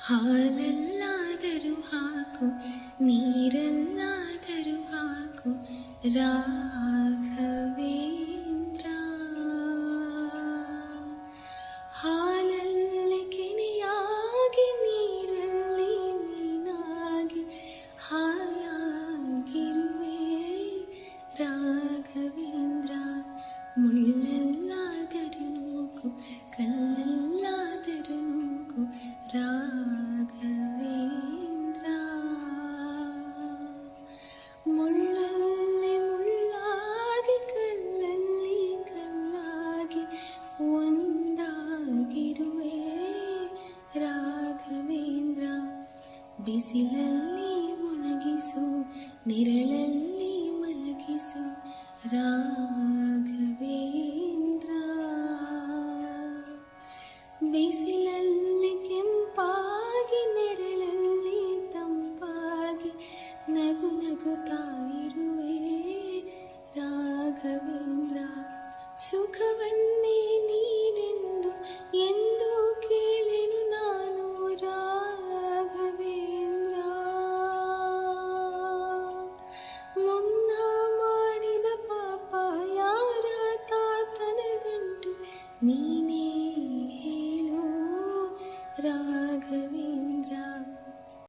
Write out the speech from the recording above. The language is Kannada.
ಹಾಲಲ್ಲಾದರೂ ಹಾಕು, ನೀರಲ್ಲಾದರೂ ಹಾಕು ರಾಘವೇಂದ್ರ. ಹಾಲಲ್ಲಿ ಕೆನೆಯಾಗಿ, ನೀರಲ್ಲಿ ಮೀನಾಗಿ ಹಾಯಾಗಿರುವೆ ರಾಘವೇಂದ್ರ. ಮುಳ್ಳಲ್ಲಾದರೂ ನೂಕು, ಕಲ್ಲಲ್ಲಾದರೂ ನೂಕು ರಾಘವೇಂದ್ರ. ಮುಳ್ಳಲ್ಲಿ ಮುಳ್ಳಾಗಿ, ಕಲ್ಲಲ್ಲಿ ಕಲ್ಲಾಗಿ ಒಂದಾಗಿರುವೆ ರಾಘವೇಂದ್ರ. ಬಿಸಿಲಲ್ಲಿ ಒಣಗಿಸು, ನೆರಳಲ್ಲಿ ಮಲಗಿಸು ರಾಘವೇಂದ್ರ. ಬಿಸಿಲಲ್ಲಿ ಕೆಂಪಾಗಿ, ನೆರಳಲ್ಲಿ ತಂಪಾಗಿ ನಗು ನಗುತ್ತಾ ಇರುವೆ ರಾಘವೇಂದ್ರ. ಸುಖವನ್ನೇ ನೀಡೆಂದು ಎಂದು ಕೇಳೆನು ನಾನು ರಾಘವೇಂದ್ರ. ಮುನ್ನ ಮಾಡಿದ ಪಾಪ ಯಾರ ತಾತನ ಗಂಟು ನೀ